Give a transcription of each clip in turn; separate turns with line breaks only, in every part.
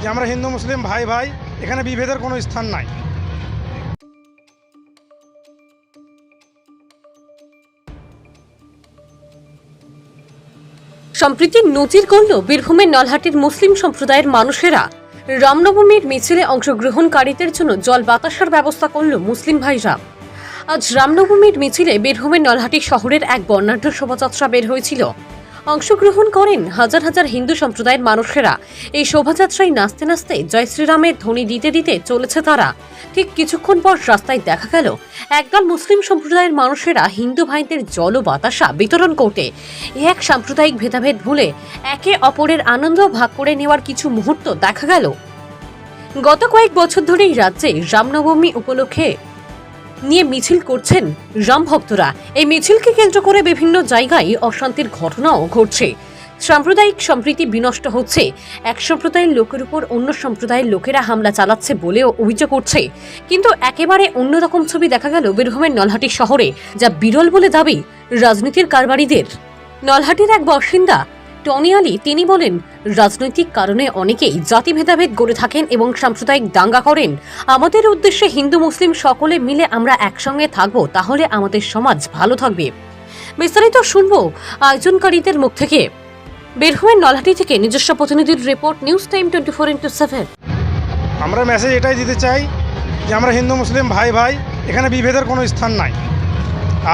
যে আমরা হিন্দু মুসলিম ভাই ভাই, এখানে বিভেদের কোনো স্থান নাই।
সম্প্রতি নজির গড়ল বীরভূমের নলহাটির মুসলিম সম্প্রদায়ের মানুষেরা। রামনবমীর মিছিলে অংশগ্রহণকারীদের জন্য জল বাতাসার ব্যবস্থা করল মুসলিম ভাইরা। আজ রামনবমীর মিছিলে বীরভূমের নলহাটি শহরের এক বর্ণাঢ্য শোভাযাত্রা বের হয়েছিল। অংশগ্রহণ করেন হাজার হাজার হিন্দু সম্প্রদায়ের মানুষেরা। এই শোভাযাত্রায় নাচতে নাচতে জয় শ্রীরামের ধ্বনি দিতে দিতে চলেছে তারা। ঠিক কিছুক্ষণ পর রাস্তায় দেখা গেল একদল মুসলিম সম্প্রদায়ের মানুষেরা হিন্দু ভাইদের জল ও বাতাসা বিতরণ করতে। এক সাম্প্রদায়িক ভেদাভেদ ভুলে একে অপরের আনন্দ ভাগ করে নেওয়ার কিছু মুহূর্ত দেখা গেল। গত কয়েক বছর ধরেই রাজ্যে রামনবমী উপলক্ষে নিয়ে মিছিল করছেন রাম ভক্তরা। এই মিছিলকে কেন্দ্র করে বিভিন্ন জায়গায় অশান্তির ঘটনাও ঘটছে। সাম্প্রদায়িক সম্প্রীতি বিনষ্ট হচ্ছে। এক সম্প্রদায়ের লোকের উপর অন্য সম্প্রদায়ের লোকেরা হামলা চালাচ্ছে বলেও অভিযোগ করছে। কিন্তু একেবারে অন্যরকম ছবি দেখা গেল বীরভূমের নলহাটি শহরে, যা বিরল বলে দাবি রাজনীতির কারবারিদের। নলহাটির এক বাসিন্দা টনি আলী তিনি বলেন, রাজনৈতিক কারণে অনেকেই জাতি ভেদাভেদ গড়ে থাকেন এবং সাম্প্রদায়িক দাঙ্গা করেন। আমাদের উদ্দেশ্যে হিন্দু মুসলিম সকলে মিলে আমরা একসঙ্গে থাকবো, তাহলে আমাদের সমাজ ভালো থাকবে। বিস্তারিত শুনবো আয়োজনকারীদের মুখ থেকে। বীরভূমের নলহাটি থেকে নিজস্ব প্রতিনিধির রিপোর্ট, নিউজ টাইম 24x7।
আমরা মেসেজ এটাই দিতে চাই যে আমরা হিন্দু মুসলিম ভাই ভাই, এখানে বিভেদের কোনো স্থান নাই।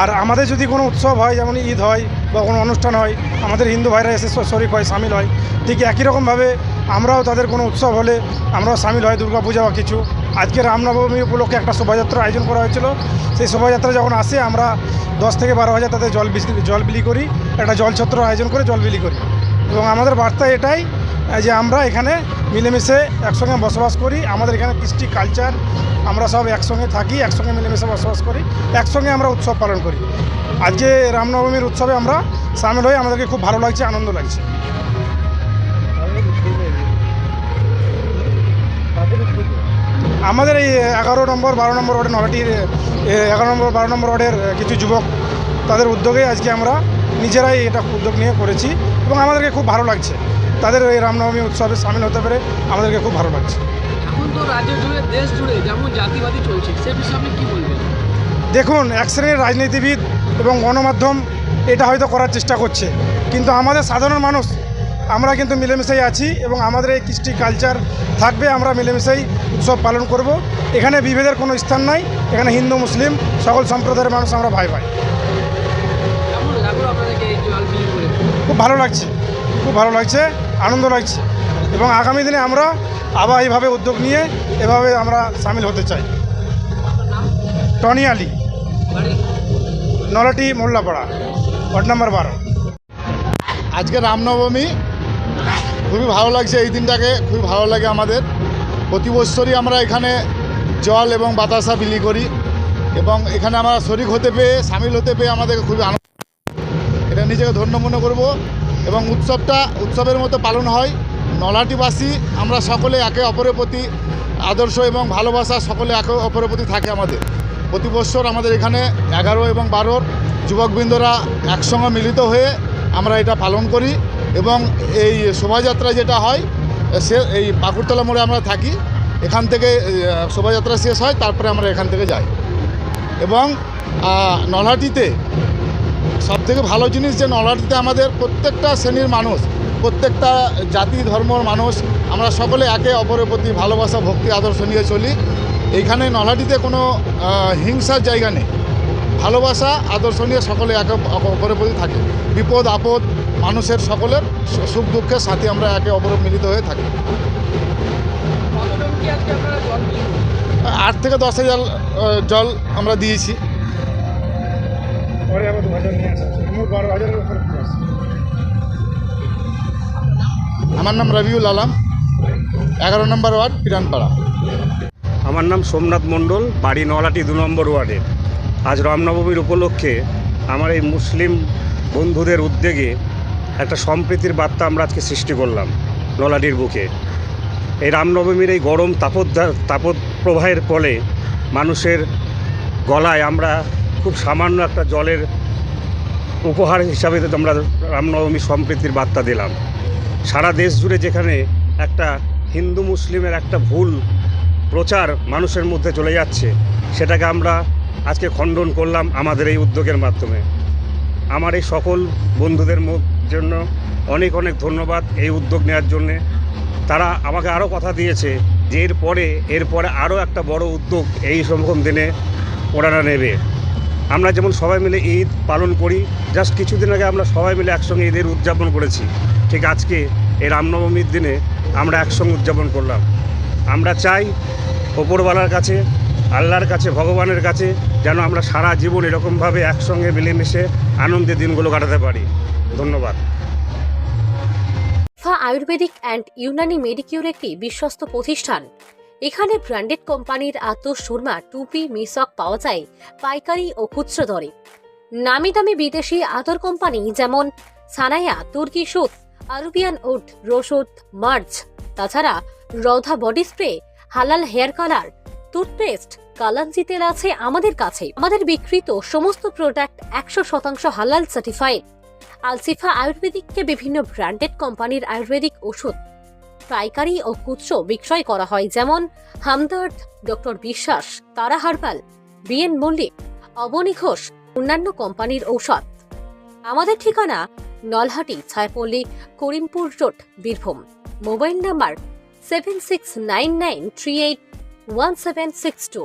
আর আমাদের যদি কোনো উৎসব হয়, যেমন ঈদ হয় বা কোনো অনুষ্ঠান হয়, আমাদের হিন্দু ভাইরা এসে শরিক হয়, সামিল হয়। ঠিক একই রকমভাবে আমরাও তাদের কোনো উৎসব হলে আমরাও সামিল হয়, দুর্গাপূজা বা কিছু। আজকে রামনবমী উপলক্ষে একটা শোভাযাত্রার আয়োজন করা হয়েছিল। সেই শোভাযাত্রা যখন আসে আমরা 10 থেকে 12 হাজার তাদের জল বিলি করি, একটা জলছত্র আয়োজন করে জল বিলি করি। এবং আমাদের বার্তা এটাই যে আমরা এখানে মিলেমিশে একসঙ্গে বসবাস করি। আমাদের এখানে কৃষ্টি কালচার, আমরা সব একসঙ্গে থাকি, একসঙ্গে মিলেমিশে বসবাস করি, একসঙ্গে আমরা উৎসব পালন করি। আজকে রামনবমীর উৎসবে আমরা সামিল হয়ে আমাদেরকে খুব ভালো লাগছে, আনন্দ লাগছে। আমাদের এই 11 নম্বর 12 নম্বর ওয়ার্ডের নলহাটির 11 নম্বর 12 নম্বর ওয়ার্ডের কিছু যুবক, তাদের উদ্যোগে আজকে আমরা নিজেরাই এটা উদ্যোগ নিয়ে করেছি এবং আমাদেরকে খুব ভালো লাগছে। তাদের এই রামনবমী উৎসবে সামিল হতে পেরে আমাদেরকে খুব ভালো লাগছে।
এখন তো রাজ্য জুড়ে দেশ জুড়ে যেমন জাতিবাদী চলছে, সে বিষয়ে আপনি কী বলবেন?
দেখুন, এক শ্রেণীর রাজনীতিবিদ এবং গণমাধ্যম এটা হয়তো করার চেষ্টা করছে, কিন্তু আমাদের সাধারণ মানুষ আমরা কিন্তু মিলেমিশেই আছি এবং আমাদের এই কৃষ্টি কালচার থাকবে। আমরা মিলেমিশেই উৎসব পালন করব। এখানে বিভেদের কোনো স্থান নাই। এখানে হিন্দু মুসলিম সকল সম্প্রদায়ের মানুষ আমরা ভাই ভাই।
কেমন লাগলো আপনাদেরকে এই জল বিলি করে?
খুব ভালো লাগছে, খুব ভালো লাগছে, আনন্দ লাগছে এবং আগামী দিনে আমরা আবার এইভাবে উদ্যোগ নিয়ে এভাবে আমরা সামিল হতে চাই। Tony Ali, Nalhati Mollapara, ward number 12।
আজকে রামনবমী, খুবই ভালো লাগছে। এই দিনটাকে খুবই ভালো লাগে আমাদের। প্রতি বছরই আমরা এখানে জল এবং বাতাসা বিলি করি এবং এখানে আমরা শরিক হতে পেয়ে, সামিল হতে পেয়ে আমাদের খুবই আনন্দ, এটা নিজেকে ধন্য মনে করব। এবং উৎসবের মতো পালন হয়। নলহাটিবাসী আমরা সকলে একে অপরের প্রতি আদর্শ এবং ভালোবাসা সকলে একে অপরের প্রতি থাকে আমাদের। প্রতি বছর আমাদের এখানে 11 এবং 12 যুবকবৃন্দরা একসঙ্গে মিলিত হয়ে আমরা এটা পালন করি এবং এই শোভাযাত্রা যেটা হয় সে এই পাকুড়তলা মোড়ে আমরা থাকি। এখান থেকে শোভাযাত্রা শেষ হয়, তারপরে আমরা এখান থেকে যাই। এবং নলহাটিতে সবথেকে ভালো জিনিস যে নলহাটিতে আমাদের প্রত্যেকটা শ্রেণীর মানুষ, প্রত্যেকটা জাতি ধর্মর মানুষ আমরা সকলে একে অপরের প্রতি ভালোবাসা ভক্তি আদর্শ নিয়ে চলি। এইখানে নলহাটিতে কোনো হিংসার জায়গা নেই। ভালোবাসা আদর্শ নিয়ে সকলে একে অপরের প্রতি থাকে। বিপদ আপদ মানুষের সকলের সুখ দুঃখের সাথে আমরা একে অপরের মিলিত হয়ে থাকি। 8 থেকে 10 হাজার জল আমরা দিয়েছি। আমার নাম রবিউল আলম, 11 নম্বর ওয়ার্ড, পিরানপাড়া।
আমার নাম সোমনাথ মণ্ডল, বাড়ি নলহাটি 2 নম্বর ওয়ার্ডে। আজ রামনবমীর উপলক্ষে আমার এই মুসলিম বন্ধুদের উদ্যোগে একটা সম্প্রীতির বার্তা আমরা আজকে সৃষ্টি করলাম নলহাটির বুকে। এই রামনবমীর এই গরম তাপপ্রবাহের ফলে মানুষের গলায় আমরা খুব সামান্য একটা জলের উপহার হিসাবে আমরা রামনবমী সম্প্রীতির বার্তা দিলাম। সারা দেশ জুড়ে যেখানে একটা হিন্দু মুসলিমের একটা ভুল প্রচার মানুষের মধ্যে চলে যাচ্ছে, সেটাকে আমরা আজকে খণ্ডন করলাম আমাদের এই উদ্যোগের মাধ্যমে। আমার এই সকল বন্ধুদের জন্য অনেক অনেক ধন্যবাদ এই উদ্যোগ নেওয়ার জন্যে। তারা আমাকে আরও কথা দিয়েছে যে এরপরে আরও একটা বড় উদ্যোগ এই রকম দিনে ওনারা নেবে। আমরা যেমন সবাই মিলে ঈদ পালন করি, জাস্ট কিছুদিন আগে আমরা সবাই মিলে একসঙ্গে ঈদের উদযাপন করেছি, ঠিক আজকে এই রামনবমীর দিনে আমরা একসঙ্গে উদযাপন করলাম। আমরা চাই ওপরওয়ালার কাছে, আল্লাহর কাছে, ভগবানের কাছে যেন আমরা সারা জীবন এরকমভাবে একসঙ্গে মিলেমিশে আনন্দের দিনগুলো কাটাতে পারি। ধন্যবাদ।
আয়ুর্বেদিক অ্যান্ড ইউনানি মেডিকিউর একটি বিশ্বস্ত প্রতিষ্ঠান। এখানে ব্র্যান্ডেড কোম্পানির আতর, সুরমা, টুপি, মিসক পাওয়া যায় পাইকারি ও খুচরো দরে। নামি দামি বিদেশি আতর কোম্পানি যেমন সানায়া, তুর্কি সুত, আরবিয়ান উড, রোসুদ, মার্জ, তাছাড়া রৌধা বডি স্প্রে, হালাল হেয়ার কালার, টুথপেস্ট, কালাঞ্জি তেল আছে আমাদের কাছে। আমাদের বিক্রিত সমস্ত প্রোডাক্ট 100% হালাল সার্টিফাইড। আলসিফা আয়ুর্বেদিককে বিভিন্ন ব্র্যান্ডেড কোম্পানির আয়ুর্বেদিক ওষুধ পাইকারি ও খুচরো বিক্রয় করা হয়, যেমন Hamdard, doctor Biswas, Tara herbal, BN Mallick, Abani Ghosh, অন্যান্য কোম্পানির ঔষধ। আমাদের ঠিকানা Nalhati, Chhayapalli, Karimpur road, Birbhum. Mobile number 7699381762।